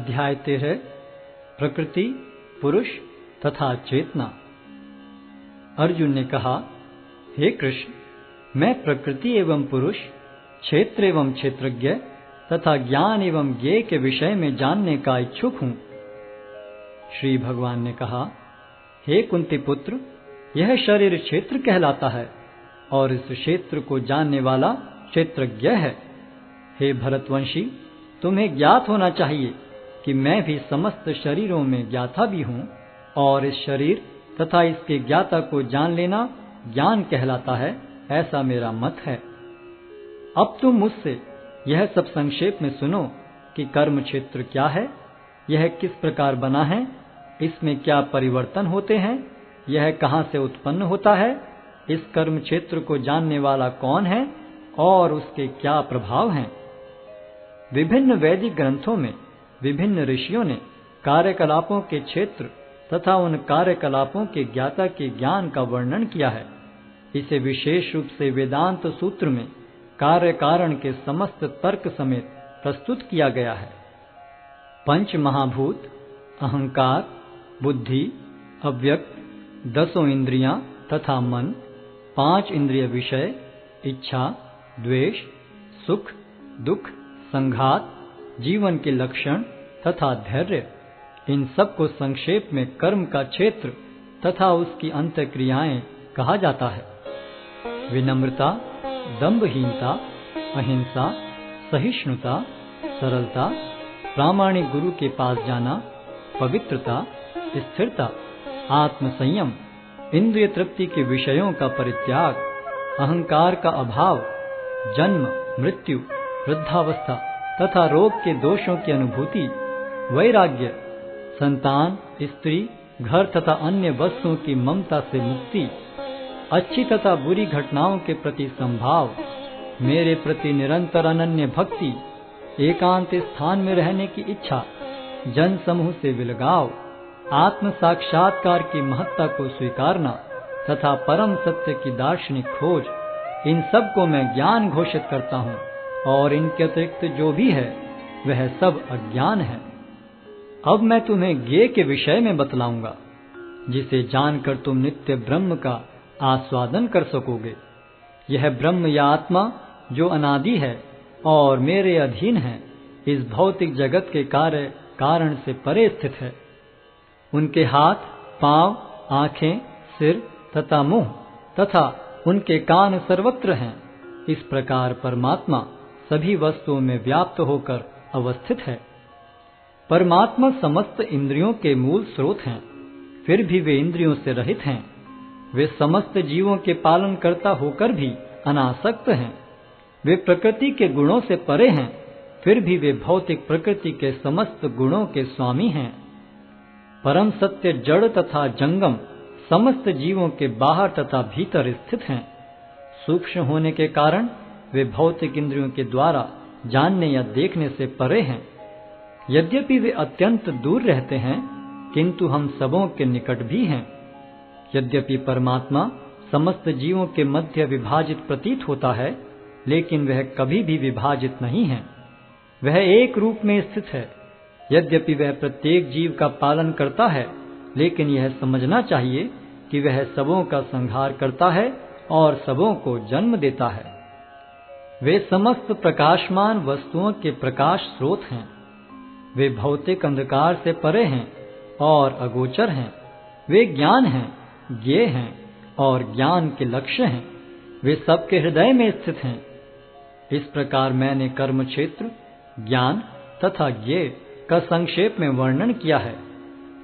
अध्याय 13 प्रकृति, पुरुष तथा चेतना। अर्जुन ने कहा, हे कृष्ण, मैं प्रकृति एवं पुरुष, क्षेत्र एवं क्षेत्रज्ञ तथा ज्ञान एवं ज्ञेय के विषय में जानने का इच्छुक हूँ। श्री भगवान ने कहा, हे कुंती पुत्र, यह शरीर क्षेत्र कहलाता है और इस क्षेत्र को जानने वाला क्षेत्रज्ञ है। हे भरतवंशी, तुम्हें ज्ञात होना चाहिए कि मैं भी समस्त शरीरों में ज्ञाता भी हूँ और इस शरीर तथा इसके ज्ञाता को जान लेना ज्ञान कहलाता है, ऐसा मेरा मत है। अब तुम मुझसे यह सब संक्षेप में सुनो कि कर्म क्षेत्र क्या है, यह किस प्रकार बना है, इसमें क्या परिवर्तन होते हैं, यह कहाँ से उत्पन्न होता है, इस कर्म क्षेत्र को जानने वाला कौन है और उसके क्या प्रभाव हैं। विभिन्न वैदिक ग्रंथों में विभिन्न ऋषियों ने कार्यकलापों के क्षेत्र तथा उन कार्यकलापों के ज्ञाता के ज्ञान का वर्णन किया है। इसे विशेष रूप से वेदांत सूत्र में कार्य कारण के समस्त तर्क समेत प्रस्तुत किया गया है। पंच महाभूत, अहंकार, बुद्धि, अव्यक्त, 10 इंद्रियां तथा मन, 5 इंद्रिय विषय, इच्छा, द्वेष, सुख, दुख, संघात, जीवन के लक्षण तथा धैर्य, इन सब को संक्षेप में कर्म का क्षेत्र तथा उसकी अंतःक्रियाएं कहा जाता है। विनम्रता, दंभहीनता, अहिंसा, सहिष्णुता, सरलता, प्रामाणिक गुरु के पास जाना, पवित्रता, स्थिरता, आत्मसंयम, इंद्रिय तृप्ति के विषयों का परित्याग, अहंकार का अभाव, जन्म, मृत्यु, वृद्धावस्था तथा रोग के दोषों की अनुभूति, वैराग्य, संतान, स्त्री, घर तथा अन्य वस्तुओं की ममता से मुक्ति, अच्छी तथा बुरी घटनाओं के प्रति संभाव, मेरे प्रति निरंतर अनन्य भक्ति, एकांत स्थान में रहने की इच्छा, जन समूह से विलगाव, आत्म साक्षात्कार की महत्ता को स्वीकारना तथा परम सत्य की दार्शनिक खोज, इन सब को मैं ज्ञान घोषित करता हूँ और इनके अतिरिक्त जो भी है वह सब अज्ञान है। अब मैं तुम्हें ज्ञेय के विषय में बतलाऊंगा, जिसे जानकर तुम नित्य ब्रह्म का आस्वादन कर सकोगे। यह ब्रह्म या आत्मा जो अनादि है और मेरे अधीन है, इस भौतिक जगत के कार्य कारण से परे स्थित है। उनके हाथ, पांव, आंखें, सिर तथा मुंह तथा उनके कान सर्वत्र हैं। इस प्रकार परमात्मा सभी वस्तुओं में व्याप्त होकर अवस्थित है। परमात्मा समस्त इंद्रियों के मूल स्रोत हैं, फिर भी वे इंद्रियों से रहित हैं। वे समस्त जीवों के पालन कर्ता होकर भी अनासक्त हैं। वे प्रकृति के गुणों से परे हैं, फिर भी वे भौतिक प्रकृति के समस्त गुणों के स्वामी हैं। परम सत्य जड़ तथा जंगम समस्त जीवों के बाहर तथा भीतर स्थित हैं। सूक्ष्म होने के कारण वे भौतिक इंद्रियों के द्वारा जानने या देखने से परे हैं। यद्यपि वे अत्यंत दूर रहते हैं, किंतु हम सबों के निकट भी हैं। यद्यपि परमात्मा समस्त जीवों के मध्य विभाजित प्रतीत होता है, लेकिन वह कभी भी विभाजित नहीं है। वह एक रूप में स्थित है। यद्यपि वह प्रत्येक जीव का पालन करता है, लेकिन यह समझना चाहिए कि वह सबों का संहार करता है और सबों को जन्म देता है। वे समस्त प्रकाशमान वस्तुओं के प्रकाश स्रोत हैं। वे भौतिक अंधकार से परे हैं और अगोचर हैं। वे ज्ञान हैं, ज्ञेय हैं और ज्ञान के लक्ष्य हैं। वे सबके हृदय में स्थित हैं। इस प्रकार मैंने कर्म क्षेत्र, ज्ञान तथा ज्ञेय का संक्षेप में वर्णन किया है।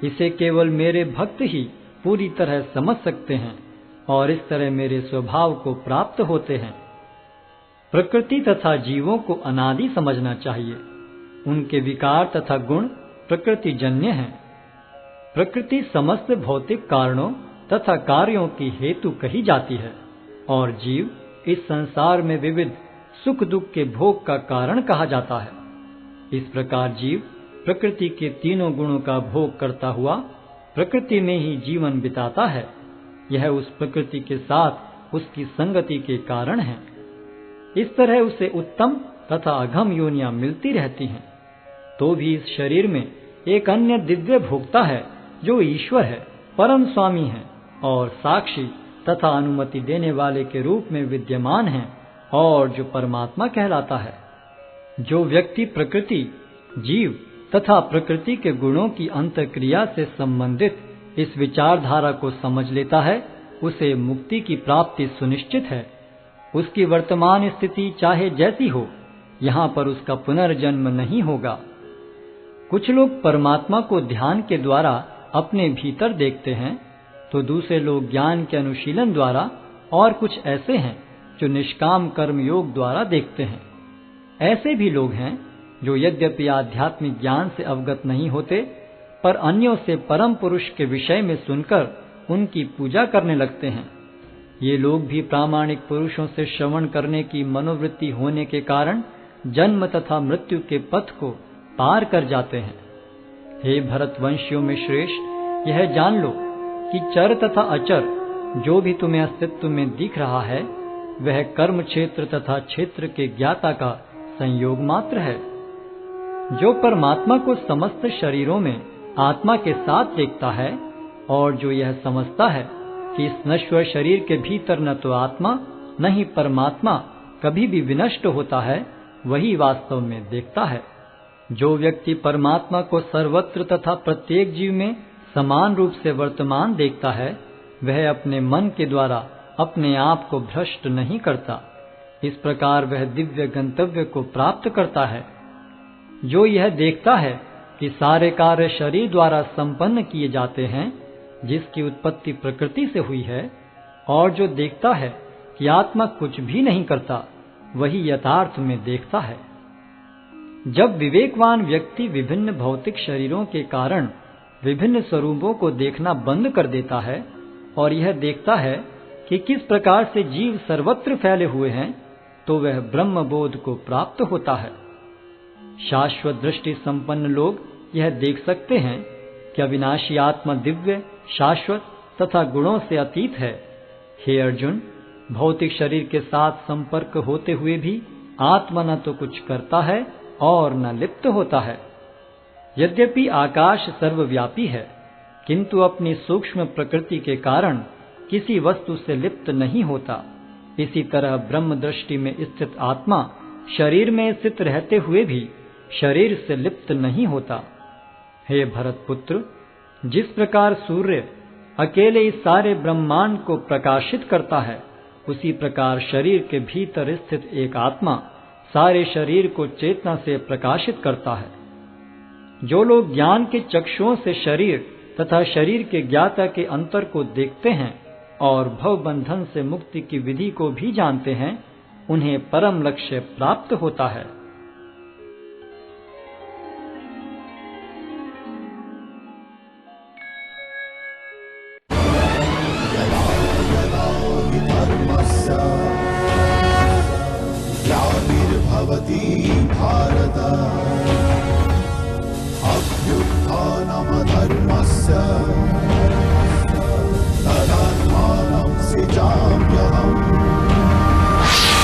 इसे केवल मेरे भक्त ही पूरी तरह समझ सकते हैं और इस तरह मेरे स्वभाव को प्राप्त होते हैं। प्रकृति तथा जीवों को अनादि समझना चाहिए। उनके विकार तथा गुण प्रकृति जन्य हैं। प्रकृति समस्त भौतिक कारणों तथा कार्यों की हेतु कही जाती है और जीव इस संसार में विविध सुख दुख के भोग का कारण कहा जाता है। इस प्रकार जीव प्रकृति के तीनों गुणों का भोग करता हुआ प्रकृति में ही जीवन बिताता है। यह उस प्रकृति के साथ उसकी संगति के कारण है। इस तरह उसे उत्तम तथा अधम योनियां मिलती रहती हैं। तो भी इस शरीर में एक अन्य दिव्य भोक्ता है जो ईश्वर है, परम स्वामी है और साक्षी तथा अनुमति देने वाले के रूप में विद्यमान है और जो परमात्मा कहलाता है। जो व्यक्ति प्रकृति, जीव तथा प्रकृति के गुणों की अंतःक्रिया से संबंधित इस विचारधारा को समझ लेता है, उसे मुक्ति की प्राप्ति सुनिश्चित है। उसकी वर्तमान स्थिति चाहे जैसी हो, यहाँ पर उसका पुनर्जन्म नहीं होगा। कुछ लोग परमात्मा को ध्यान के द्वारा अपने भीतर देखते हैं, तो दूसरे लोग ज्ञान के अनुशीलन द्वारा, और कुछ ऐसे हैं जो निष्काम कर्म योग द्वारा देखते हैं। ऐसे भी लोग हैं जो यद्यपि आध्यात्मिक ज्ञान से अवगत नहीं होते, पर अन्यों से परम पुरुष के विषय में सुनकर उनकी पूजा करने लगते हैं। ये लोग भी प्रामाणिक पुरुषों से श्रवण करने की मनोवृत्ति होने के कारण जन्म तथा मृत्यु के पथ को पार कर जाते हैं। हे भरतवंशियों में श्रेष्ठ, यह जान लो कि चर तथा अचर जो भी तुम्हें अस्तित्व में दिख रहा है, वह कर्म क्षेत्र तथा क्षेत्र के ज्ञाता का संयोग मात्र है। जो परमात्मा को समस्त शरीरों में आत्मा के साथ देखता है और जो यह समझता है कि इस नश्वर शरीर के भीतर न तो आत्मा न ही परमात्मा कभी भी विनष्ट होता है, वही वास्तव में देखता है। जो व्यक्ति परमात्मा को सर्वत्र तथा प्रत्येक जीव में समान रूप से वर्तमान देखता है, वह अपने मन के द्वारा अपने आप को भ्रष्ट नहीं करता। इस प्रकार वह दिव्य गंतव्य को प्राप्त करता है। जो यह देखता है कि सारे कार्य शरीर द्वारा संपन्न किए जाते हैं, जिसकी उत्पत्ति प्रकृति से हुई है, और जो देखता है कि आत्मा कुछ भी नहीं करता, वही यथार्थ में देखता है। जब विवेकवान व्यक्ति विभिन्न भौतिक शरीरों के कारण विभिन्न स्वरूपों को देखना बंद कर देता है और यह देखता है कि किस प्रकार से जीव सर्वत्र फैले हुए हैं, तो वह ब्रह्म बोध को प्राप्त होता है। शाश्वत दृष्टि संपन्न लोग यह देख सकते हैं कि अविनाशी आत्मा दिव्य, शाश्वत तथा गुणों से अतीत है। हे अर्जुन, भौतिक शरीर के साथ संपर्क होते हुए भी आत्मा न तो कुछ करता है और न लिप्त होता है। यद्यपि आकाश सर्वव्यापी है, किंतु अपनी सूक्ष्म प्रकृति के कारण किसी वस्तु से लिप्त नहीं होता। इसी तरह ब्रह्म दृष्टि में स्थित आत्मा शरीर में स्थित रहते हुए भी शरीर से लिप्त नहीं होता। हे भरतपुत्र, जिस प्रकार सूर्य अकेले इस सारे ब्रह्मांड को प्रकाशित करता है, उसी प्रकार शरीर के भीतर स्थित एक आत्मा सारे शरीर को चेतना से प्रकाशित करता है। जो लोग ज्ञान के चक्षुओं से शरीर तथा शरीर के ज्ञाता के अंतर को देखते हैं और भव बंधन से मुक्ति की विधि को भी जानते हैं, उन्हें परम लक्ष्य प्राप्त होता है। भारत अभ्युत्थानमधर्मस्य